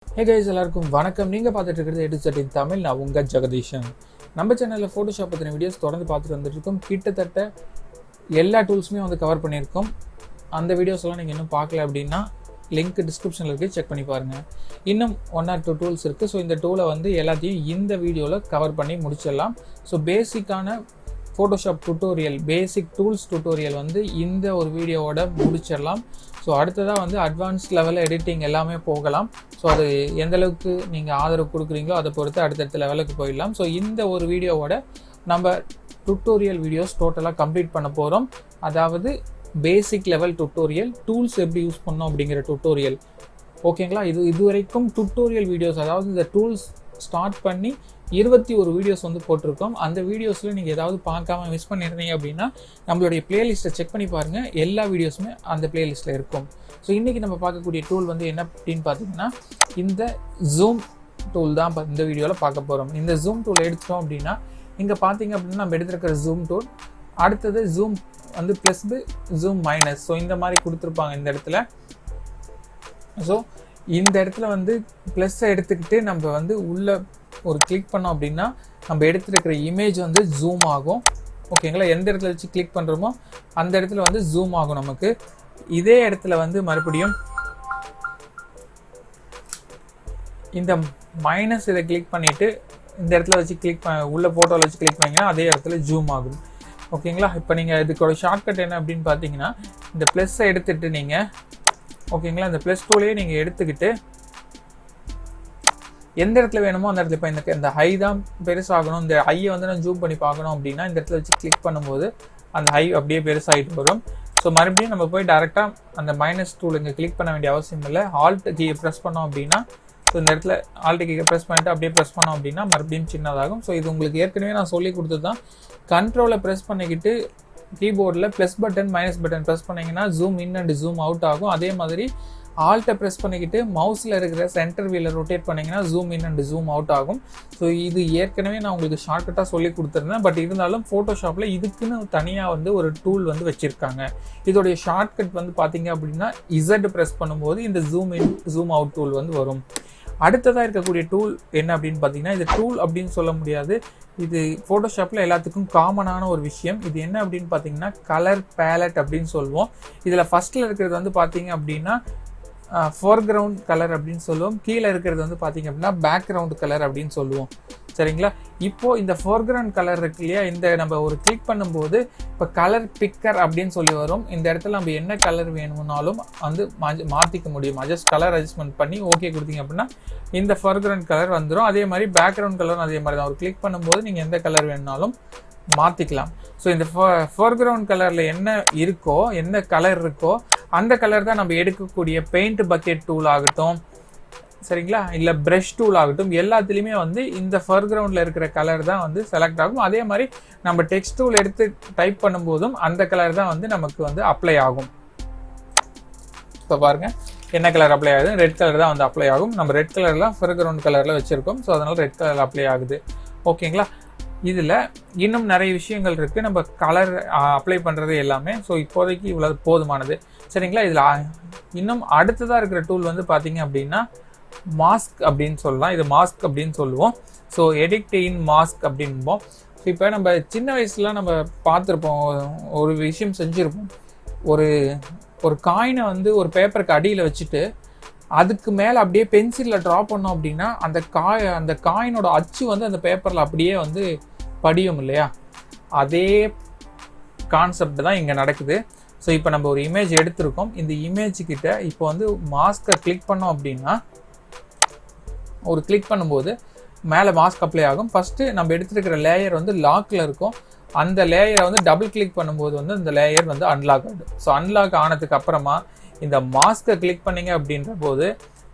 Hey guys, எல்லாருக்கும் வணக்கம். நீங்கள் பார்த்துட்டு இருக்கிறது எடு தமிழ். நான் உங்கள் ஜெகதீஷன். நம்ம சேனலில் ஃபோட்டோஷாப் பற்றின வீடியோஸ் தொடர்ந்து பார்த்துட்டு வந்துட்டுருக்கோம். கிட்டத்தட்ட எல்லா டூல்ஸுமே வந்து கவர் பண்ணியிருக்கோம். அந்த வீடியோஸ்லாம் நீங்கள் இன்னும் பார்க்கல அப்படின்னா லிங்க் டிஸ்கிரிப்ஷனில் இருக்குது, செக் பண்ணி பாருங்கள். இன்னும் 1 or 2 டூல்ஸ் இருக்குது. ஸோ இந்த டூலை வந்து எல்லாத்தையும் இந்த வீடியோவில் கவர் பண்ணி முடிச்சிடலாம். ஸோ பேசிக்கான ஃபோட்டோஷாப் டுட்டோரியல், பேசிக் டூல்ஸ் டுட்டோரியல் வந்து இந்த ஒரு வீடியோவோட முடிச்சிடலாம். ஸோ அடுத்ததாக வந்து அட்வான்ஸ் லெவலில் எடிட்டிங் எல்லாமே போகலாம். ஸோ அது எந்தளவுக்கு நீங்கள் ஆதரவு கொடுக்குறீங்களோ அதை பொறுத்து அடுத்தடுத்த லெவலுக்கு போயிடலாம். ஸோ இந்த ஒரு வீடியோவோட நம்ம டுட்டோரியல் வீடியோஸ் டோட்டலாக கம்ப்ளீட் பண்ண போகிறோம். அதாவது பேசிக் லெவல் டுட்டோரியல், டூல்ஸ் எப்படி யூஸ் பண்ணோம் அப்படிங்கிற டுட்டோரியல். ஓகேங்களா? இது வரைக்கும் டுட்டோரியல் வீடியோஸ், அதாவது இந்த டூல்ஸ் ஸ்டார்ட் பண்ணி 21 வீடியோஸ் வந்து போட்டிருக்கோம். அந்த வீடியோஸில் நீங்கள் ஏதாவது பார்க்காம மிஸ் பண்ணியிருந்தீங்க அப்படின்னா நம்மளுடைய பிளேலிஸ்ட்டை செக் பண்ணி பாருங்கள். எல்லா வீடியோஸுமே அந்த பிளேலிஸ்ட்டில் இருக்கும். ஸோ இன்றைக்கி நம்ம பார்க்கக்கூடிய டூல் வந்து என்ன அப்படின்னு பார்த்தீங்கன்னா, இந்த ஜூம் டூல் தான் இந்த வீடியோவில் பார்க்க போகிறோம். இந்த ஜூம் டூல் எடுத்தோம் அப்படின்னா இங்கே பார்த்தீங்க அப்படின்னா நம்ம எடுத்துருக்கிற ஜூம் டூல், அடுத்தது ஜூம் வந்து ப்ளஸ், ஜூம் மைனஸ். ஸோ இந்த மாதிரி கொடுத்துருப்பாங்க இந்த இடத்துல. ஸோ இந்த இடத்துல வந்து ப்ளஸ்ஸை எடுத்துக்கிட்டு நம்ம வந்து உள்ள ஒரு கிளிக் பண்ணோம் அப்படின்னா நம்ம எடுத்துருக்கிற இமேஜ் வந்து ஜூம் ஆகும். ஓகேங்களா? எந்த இடத்துல வச்சு கிளிக் பண்ணுறோமோ அந்த இடத்துல வந்து ஜூம் ஆகும் நமக்கு. இதே இடத்துல வந்து மறுபடியும் இந்த மைனஸ் இதை கிளிக் பண்ணிவிட்டு இந்த இடத்துல வச்சு உள்ள ஃபோட்டோவில் வச்சு கிளிக் பண்ணிங்கன்னா அதே இடத்துல ஜூம் ஆகும். ஓகேங்களா? இப்போ நீங்கள் இதுக்கோட ஷார்ட்கட் என்ன அப்படின்னு பார்த்தீங்கன்னா, இந்த ப்ளஸ்ஸை எடுத்துகிட்டு நீங்கள், ஓகேங்களா, இந்த ப்ளஸ் டூலையே நீங்கள் எடுத்துக்கிட்டு எந்த இடத்துல வேணுமோ அந்த இடத்துல, இப்போ இந்த ஹை தான் பெருசாகணும், இந்த ஹையை வந்து நான் ஜூம் பண்ணி பார்க்கணும் அப்படின்னா இந்த இடத்துல வச்சு கிளிக் பண்ணும்போது அந்த ஹை அப்படியே பெருசாகிட்டு வரும். ஸோ மறுபடியும் நம்ம போய் டேரெக்டாக அந்த மைனஸ் டூல் இங்கே கிளிக் பண்ண வேண்டிய அவசியம் இல்லை. ஆல்ட் கீயை ப்ரெஸ் பண்ணோம் அப்படின்னா, ஸோ இந்த இடத்துல ஆல்ட் கீயை ப்ரெஸ் பண்ணிவிட்டு அப்படியே ப்ரெஸ் பண்ணோம் அப்படின்னா மறுபடியும் சின்னதாகும். ஸோ இது உங்களுக்கு ஏற்கனவே நான் சொல்லி கொடுத்தது தான். கண்ட்ரோலை ப்ரெஸ் பண்ணிக்கிட்டு கீபோர்டில் plus button minus button press பண்ணிங்கன்னா zoom in and zoom out ஆகும். அதே மாதிரி ஆல்ட்டை ப்ரெஸ் பண்ணிக்கிட்டு மவுஸில் இருக்கிற சென்டர் வீலை ரொட்டேட் பண்ணிங்கன்னா zoom in and zoom out ஆகும். ஸோ இது ஏற்கனவே நான் உங்களுக்கு ஷார்ட்கட்டாக சொல்லி கொடுத்துருந்தேன். பட் இருந்தாலும் ஃபோட்டோஷாப்பில் இதுக்குன்னு தனியாக வந்து ஒரு டூல் வந்து வச்சுருக்காங்க. இதோடைய ஷார்ட்கட் வந்து பார்த்தீங்க அப்படின்னா இசட் ப்ரெஸ் பண்ணும்போது இந்த zoom in zoom out tool வந்து வரும். அடுத்ததாக இருக்கக்கூடிய டூல் என்ன அப்படின்னு பார்த்தீங்கன்னா, இது டூல் அப்படின்னு சொல்ல முடியாது, இது ஃபோட்டோஷாப்பில் எல்லாத்துக்கும் காமனான ஒரு விஷயம். இது என்ன அப்படின்னு பார்த்தீங்கன்னா கலர் பேலட் அப்படின்னு சொல்லுவோம். இதில் ஃபஸ்ட்டில் இருக்கிறது வந்து பார்த்தீங்க அப்படின்னா ஃபோர்கிரவுண்ட் கலர் அப்படின்னு சொல்லுவோம். கீழே இருக்கிறது வந்து பார்த்தீங்க அப்படின்னா பேக்ரவுண்ட் கலர் அப்படின்னு சொல்லுவோம். சரிங்களா? இப்போது இந்த ஃபோர்கிரவுண்ட் கலர் இருக்கு இல்லையா, இந்த நம்ம ஒரு கிளிக் பண்ணும்போது இப்போ கலர் பிக்கர் அப்படின்னு சொல்லி வரும். இந்த இடத்துல நம்ம என்ன கலர் வேணும்னாலும் வந்து மாற்றிக்க முடியும். கலர் அட்ஜஸ்ட்மெண்ட் பண்ணி ஓகே கொடுத்தீங்க அப்படின்னா இந்த ஃபோர்கிரவுண்ட் கலர் வந்துடும். அதே மாதிரி பேக்ரவுண்ட் கலரும் அதே மாதிரி தான். ஒரு கிளிக் பண்ணும்போது நீங்கள் எந்த கலர் வேணுனாலும் மாற்றிக்கலாம். ஸோ இந்த ஃபோர்கிரவுண்ட் கலரில் என்ன இருக்கோ, எந்த கலர் இருக்கோ அந்த கலர் தான் நம்ம எடுக்கக்கூடிய பெயிண்ட் பக்கெட் டூல் ஆகட்டும், சரிங்களா, இல்லை ப்ரஷ் டூல் ஆகட்டும், எல்லாத்துலேயுமே வந்து இந்த ஃபோர்கிரவுண்டில் இருக்கிற கலர் தான் வந்து செலக்ட் ஆகும். அதே மாதிரி நம்ம டெக்ஸ்ட் டூல் எடுத்து டைப் பண்ணும்போதும் அந்த கலர் தான் வந்து நமக்கு வந்து அப்ளை ஆகும். இப்போ பாருங்கள் என்ன கலர் அப்ளை ஆகுது, ரெட் கலர் தான் வந்து அப்ளை ஆகும். நம்ம ரெட் கலர்லாம் ஃபோர்கிரவுண்ட் கலரில் வச்சுருக்கோம். ஸோ அதனால் ரெட் கலர் அப்ளை ஆகுது. ஓகேங்களா? இதில் இன்னும் நிறைய விஷயங்கள் இருக்குது, நம்ம கலர் அப்ளை பண்ணுறது எல்லாமே. ஸோ இப்போதைக்கு இவ்வளோ போதுமானது. சரிங்களா? இதில் இன்னும் அடுத்ததாக இருக்கிற டூல் வந்து பார்த்தீங்க அப்படின்னா மாஸ்க் அப்படின்னு சொல்லலாம். இது மாஸ்க் அப்படின்னு சொல்லுவோம். ஸோ எடிட் இன் மாஸ்க் அப்படின்போம். ஸோ இப்போ நம்ம சின்ன வயசுலாம் நம்ம பார்த்துருப்போம், ஒரு விஷயம் செஞ்சுருப்போம். ஒரு காயினை வந்து ஒரு பேப்பருக்கு அடியில் வச்சுட்டு அதுக்கு மேலே அப்படியே பென்சிலில் ட்ரா பண்ணோம் அப்படின்னா அந்த காயினோட அச்சு வந்து அந்த பேப்பரில் அப்படியே வந்து படியும் இல்லையா? அதே கான்செப்ட் தான் இங்கே நடக்குது. ஸோ இப்போ நம்ம ஒரு இமேஜ் எடுத்திருக்கோம். இந்த இமேஜுக்கிட்ட இப்போ வந்து மாஸ்கை கிளிக் பண்ணோம் அப்படின்னா ஒரு கிளிக் பண்ணும்போது மேலே மாஸ்க் அப்ளை ஆகும். ஃபஸ்ட்டு நம்ம எடுத்துருக்கிற லேயர் வந்து லாக்கில் இருக்கும். அந்த லேயரை வந்து டபுள் கிளிக் பண்ணும்போது வந்து இந்த லேயர் வந்து அன்லாக் ஆகிடும். ஸோ அன்லாக் ஆனதுக்கு அப்புறமா இந்த மாஸ்க்கை கிளிக் பண்ணிங்க அப்படின்ற போது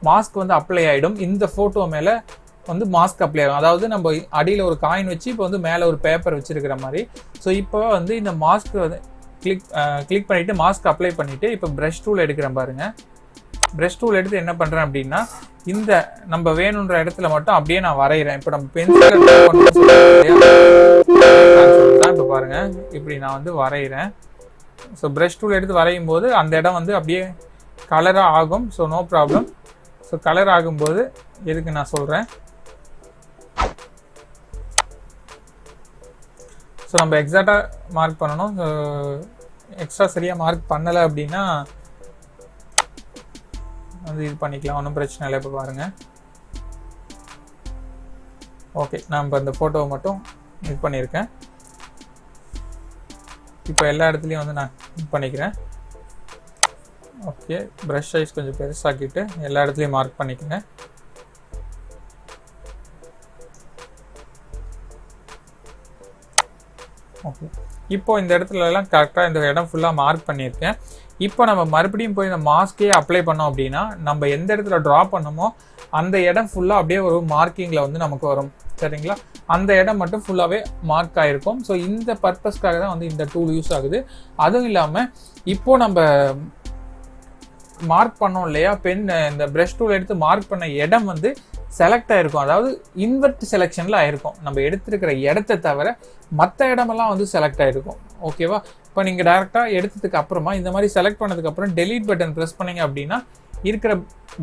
மாஸ்க் வந்து அப்ளை ஆகிடும். இந்த ஃபோட்டோ மேலே வந்து மாஸ்க் அப்ளை ஆகும். அதாவது நம்ம அடியில் ஒரு காயின் வச்சு இப்போ வந்து மேலே ஒரு பேப்பர் வச்சுருக்கிற மாதிரி. ஸோ இப்போ வந்து இந்த மாஸ்க் வந்து கிளிக் பண்ணிவிட்டு மாஸ்க் அப்ளை பண்ணிவிட்டு இப்போ ப்ரஷ் டூல் எடுக்கிறேன் பாருங்கள். ப்ரஷ் டூல் எடுத்து என்ன பண்ணுறேன் அப்படின்னா இந்த நம்ம வேணுன்ற இடத்துல மட்டும் அப்படியே நான் வரைகிறேன். இப்போ நம்ம பென்சில் தான் இப்போ பாருங்கள் இப்படி நான் வந்து வரைகிறேன். ஸோ ப்ரஷ் டூல் எடுத்து வரையும் போது அந்த இடம் வந்து அப்படியே கலராக ஆகும். So no problem. So colour ஆகும்போது எதுக்கு நான் சொல்கிறேன். ஸோ நம்ம எக்ஸாக்டாக மார்க் பண்ணணும். எக்ஸ்ட்ரா சரியாக மார்க் பண்ணலை அப்படின்னா வந்து இது பண்ணிக்கலாம், ஒன்றும் பிரச்சனை இல்லை. இப்போ பாருங்கள், ஓகே, நான் இப்போ இந்த ஃபோட்டோவை மட்டும் இது பண்ணியிருக்கேன். இப்போ எல்லா இடத்துலையும் வந்து நான் இது பண்ணிக்கிறேன். ஓகே, ப்ரஷ் சைஸ் கொஞ்சம் பெருசாக்கிட்டு எல்லா இடத்துலையும் மார்க் பண்ணிக்கங்க. ஓகே, இப்போ இந்த இடத்துலலாம் கரெக்டாக இந்த இடம் ஃபுல்லாக மார்க் பண்ணியிருக்கேன். இப்போ நம்ம மறுபடியும் போய் இந்த மாஸ்கே அப்ளை பண்ணோம் அப்படின்னா நம்ம எந்த இடத்துல ட்ரா பண்ணோமோ அந்த இடம் ஃபுல்லாக அப்படியே ஒரு மார்க்கிங்கில் வந்து நமக்கு வரும். சரிங்களா, அந்த இடம் மட்டும் ஃபுல்லாகவே மார்க் ஆகிருக்கும். ஸோ இந்த பர்பஸ்க்காக தான் வந்து இந்த டூல் யூஸ் ஆகுது. அதுவும் இல்லாமல் இப்போது நம்ம மார்க் பண்ணோம் இல்லையா, இந்த ப்ரஷ் டூல் எடுத்து மார்க் பண்ண இடம் வந்து செலக்ட் ஆகிருக்கும். அதாவது இன்வெர்ட் செலெக்ஷனில் ஆகிருக்கும். நம்ம எடுத்துருக்கிற இடத்த தவிர மற்ற இடமெல்லாம் வந்து செலக்ட் ஆகிருக்கும். ஓகேவா, இப்போ நீங்கள் டேரெக்டாக எடுத்ததுக்கு அப்புறமா இந்த மாதிரி செலக்ட் பண்ணதுக்கப்புறம் டெலீட் பட்டன் ப்ரெஸ் பண்ணிங்க அப்படின்னா இருக்கிற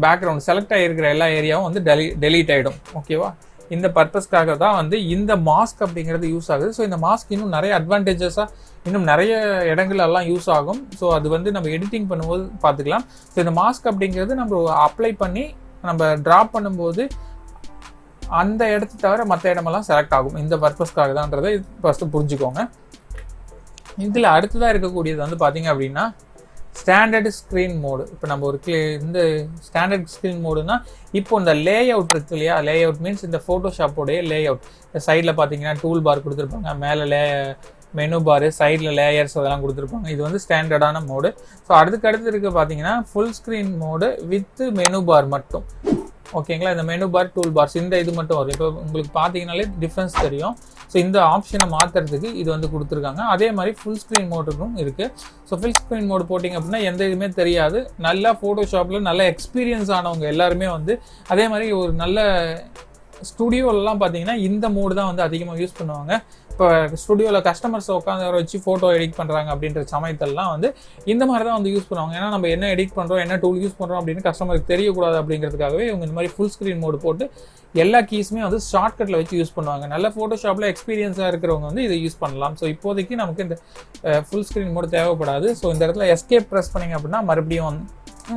பேக்ரவுண்ட் செலக்ட் ஆகிருக்கிற எல்லா ஏரியாவும் வந்து டெலீட் ஆகிடும். ஓகேவா, இந்த பர்பஸ்க்காக தான் வந்து இந்த மாஸ்க் அப்படிங்கிறது யூஸ் ஆகுது. ஸோ இந்த மாஸ்க் இன்னும் நிறைய அட்வான்டேஜஸாக இன்னும் நிறைய இடங்களெல்லாம் யூஸ் ஆகும். ஸோ அது வந்து நம்ம எடிட்டிங் பண்ணும்போது பார்த்துக்கலாம். ஸோ இந்த மாஸ்க் அப்படிங்கிறது நம்ம அப்ளை பண்ணி நம்ம ட்ராப் பண்ணும்போது அந்த இடத்த தவிர மற்ற இடமெல்லாம் செலக்ட் ஆகும். இந்த பர்பஸ்க்காக தான்றதை ஃபஸ்ட்டு புரிஞ்சுக்கோங்க. இதில் அடுத்ததாக இருக்கக்கூடியது வந்து பார்த்தீங்க அப்படின்னா ஸ்டாண்டர்டு ஸ்க்ரீன் மோடு. இப்போ நம்ம ஒரு இந்த ஸ்டாண்டர்ட் ஸ்க்ரீன் மோடுனா இப்போ இந்த லே அவுட் இருக்கு இல்லையா, லே அவுட் மீன்ஸ் இந்த ஃபோட்டோஷாப்போடைய லே அவுட். சைடில் பார்த்தீங்கன்னா டூல் பார் கொடுத்துருப்பாங்க, மேலே மெனு பாரு, சைடில் லேயர்ஸ் அதெல்லாம் கொடுத்துருப்பாங்க. இது வந்து ஸ்டாண்டர்டான மோடு. ஸோ அடுத்து இருக்க பார்த்தீங்கன்னா full screen mode with menu bar மட்டும். ஓகேங்களா, இந்த மெனு பார், டூல் பார்ஸ் இந்த இது மட்டும் வரும். இப்போ உங்களுக்கு பார்த்தீங்கன்னாலே டிஃப்ரென்ஸ் தெரியும். ஸோ இந்த ஆப்ஷனை மாற்றுறதுக்கு இது வந்து கொடுத்துருக்காங்க. அதே மாதிரி ஃபுல் ஸ்க்ரீன் மோடுக்கும் இருக்குது. ஸோ ஃபுல் ஸ்க்ரீன் மோடு போட்டிங்க அப்படின்னா எந்த இதுவுமே தெரியாது. நல்லா ஃபோட்டோஷாப்பில் நல்ல எக்ஸ்பீரியன்ஸ் ஆனவங்க எல்லாருமே வந்து அதே மாதிரி ஒரு நல்ல ஸ்டுடியோலலாம் பார்த்தீங்கன்னா இந்த மோடு தான் வந்து அதிகமாக யூஸ் பண்ணுவாங்க. இப்போ ஸ்டுடியோவில் கஸ்டமர்ஸை உட்காந்து வச்சு ஃபோட்டோ எடிட் பண்ணுறாங்க அப்படின்ற சமயத்தெல்லாம் வந்து இந்த மாதிரி தான் வந்து யூஸ் பண்ணுவாங்க. ஏன்னா நம்ம என்ன எடிட் பண்ணுறோம், என்ன டூல் யூஸ் பண்ணுறோம் அப்படின்னு கஸ்டமருக்கு தெரியக்கூடாது அப்படிங்கிறதுக்காகவே இவங்க இந்த மாதிரி ஃபுல் ஸ்க்ரீன் மோடு போட்டு எல்லா கீஸுமே வந்து ஷார்ட்கட்டில் வச்சு யூஸ் பண்ணுவாங்க. நல்ல ஃபோட்டோஷாப்பில் எக்ஸ்பீரியன்ஸாக இருக்கிறவங்க வந்து இதை யூஸ் பண்ணலாம். ஸோ இப்போதைக்கு நமக்கு இந்த ஃபுல் ஸ்க்ரீன் மோடு தேவைப்படாது. ஸோ இந்த இடத்துல எஸ்கேப் ப்ரெஸ் பண்ணிங்க அப்படின்னா மறுபடியும்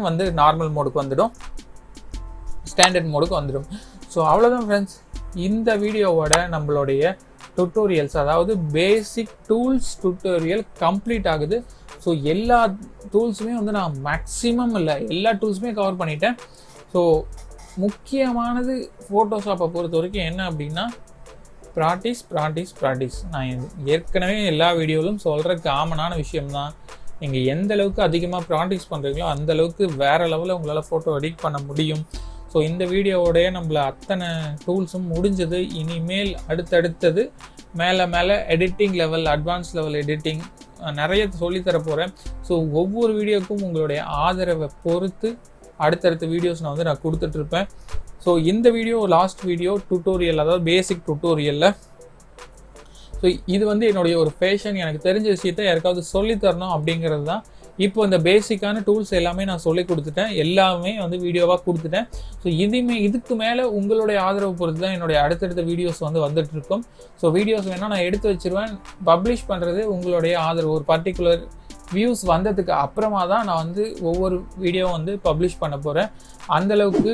வந்து நார்மல் மோடுக்கு வந்துடும், ஸ்டாண்டர்ட் மோடுக்கு வந்துடும். ஸோ அவ்வளோதான் ஃப்ரெண்ட்ஸ், இந்த வீடியோவோட நம்மளுடைய டுட்டோரியல்ஸ், அதாவது பேசிக் டூல்ஸ் டுட்டோரியல் கம்ப்ளீட் ஆகுது. ஸோ எல்லா டூல்ஸுமே வந்து நான் மேக்ஸிமம் இல்லை எல்லா டூல்ஸுமே கவர் பண்ணிட்டேன். ஸோ முக்கியமானது ஃபோட்டோஷாப்பை பொறுத்த வரைக்கும் என்ன அப்படின்னா ப்ராக்டிஸ். நான் ஏற்கனவே எல்லா வீடியோவிலும் சொல்கிற காமனான விஷயம்தான். நீங்கள் எந்த அளவுக்கு அதிகமாக ப்ராக்டிஸ் பண்ணுறீங்களோ அந்த அளவுக்கு வேறு லெவலில் உங்களால் ஃபோட்டோ எடிட் பண்ண முடியும். ஸோ இந்த வீடியோவோடைய நம்மள அத்தனை டூல்ஸும் முடிஞ்சது. இனிமேல் அடுத்தடுத்தது மேலே editing level, advance level editing நிறைய சொல்லித்தர போகிறேன். ஸோ ஒவ்வொரு வீடியோக்கும் உங்களுடைய ஆதரவை பொறுத்து அடுத்தடுத்த வீடியோஸ் நான் வந்து கொடுத்துட்ருப்பேன். ஸோ இந்த வீடியோ லாஸ்ட் வீடியோ டுட்டோரியல், அதாவது பேசிக் டுட்டோரியலில். ஸோ இது வந்து என்னுடைய ஒரு பேஷன், எனக்கு தெரிஞ்ச விஷயத்த யாருக்காவது சொல்லித்தரணும் அப்படிங்கிறது தான். இப்போ இந்த பேசிக்கான டூல்ஸ் எல்லாமே நான் சொல்லி கொடுத்துட்டேன், எல்லாமே வந்து வீடியோவாக கொடுத்துட்டேன். ஸோ இதுக்கு மேலே உங்களுடைய ஆதரவு பொறுத்து தான் என்னுடைய அடுத்தடுத்த வீடியோஸ் வந்து வந்துட்டுருக்கும். ஸோ வீடியோஸ் வேணால் நான் எடுத்து வச்சுருவேன். பப்ளிஷ் பண்ணுறது உங்களுடைய ஆதரவு, ஒரு பர்டிகுலர் வியூஸ் வந்ததுக்கு அப்புறமா தான் நான் வந்து ஒவ்வொரு வீடியோ வந்து பப்ளிஷ் பண்ண போகிறேன். அந்தளவுக்கு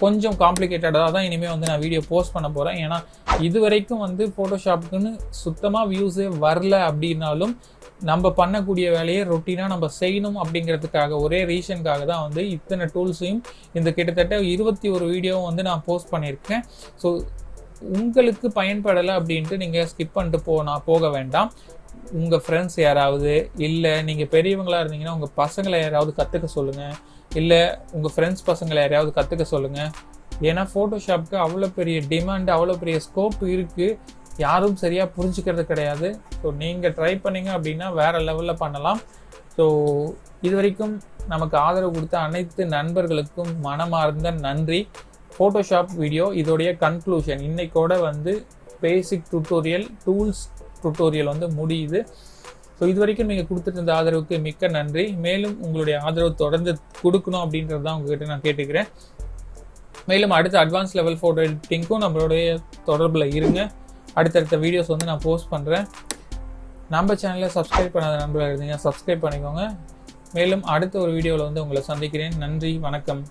கொஞ்சம் காம்ப்ளிகேட்டடாக தான் இனிமேல் வந்து நான் வீடியோ போஸ்ட் பண்ண போகிறேன். ஏன்னா இது வரைக்கும் வந்து ஃபோட்டோஷாப்புக்குன்னு சுத்தமாக வியூஸே வரல அப்படின்னாலும் நம்ம பண்ணக்கூடிய வேலையை ரொட்டீனாக நம்ம செய்யணும் அப்படிங்கிறதுக்காக ஒரே ரீசனுக்காக தான் வந்து இத்தனை டூல்ஸையும் இந்த கிட்டத்தட்ட 21 வீடியோவும் வந்து நான் போஸ்ட் பண்ணியிருக்கேன். ஸோ உங்களுக்கு பயன்படலை அப்படின்ட்டு நீங்கள் ஸ்கிப் பண்ணிட்டு போக வேண்டாம். உங்கள் ஃப்ரெண்ட்ஸ் யாராவது, இல்லை நீங்கள் பெரியவங்களாக இருந்தீங்கன்னா உங்கள் பசங்களை யாராவது கற்றுக்க சொல்லுங்கள், இல்லை உங்கள் ஃப்ரெண்ட்ஸ் பசங்களை யாராவது கற்றுக்க சொல்லுங்கள். ஏன்னா ஃபோட்டோஷாப்புக்கு அவ்வளோ பெரிய டிமாண்ட், அவ்வளோ பெரிய ஸ்கோப் இருக்குது. யாரும் சரியாக புரிஞ்சுக்கிறது கிடையாது. ஸோ நீங்கள் ட்ரை பண்ணிங்க அப்படின்னா வேறு லெவலில் பண்ணலாம். ஸோ இது வரைக்கும் நமக்கு ஆதரவு கொடுத்த அனைத்து நண்பர்களுக்கும் மனமார்ந்த நன்றி. ஃபோட்டோஷாப் வீடியோ இதோடைய கன்க்ளூஷன், இன்னைக்கோட வந்து பேசிக் டுட்டோரியல், டூல்ஸ் டுட்டோரியல் வந்து முடியுது. ஸோ இது வரைக்கும் நீங்கள் கொடுத்துட்டு இருந்த ஆதரவுக்கு மிக்க நன்றி. மேலும் உங்களுடைய ஆதரவு தொடர்ந்து கொடுக்கணும் அப்படின்றது தான் உங்ககிட்ட நான் கேட்டுக்கிறேன். மேலும் அடுத்த அட்வான்ஸ் லெவல் ஃபோட்டோ எடிட்டிங்க்கும் நம்மளுடைய தொடர்பில் இருங்க. அடுத்தடுத்த வீடியோஸ் வந்து நான் போஸ்ட் பண்ணுறேன். நம்ம சேனலை சப்ஸ்கிரைப் பண்ணாத நண்பர்களாக இருந்தீங்க, சப்ஸ்கிரைப் பண்ணிக்கோங்க. மேலும் அடுத்த ஒரு வீடியோவில் வந்து உங்களை சந்திக்கிறேன். நன்றி, வணக்கம்.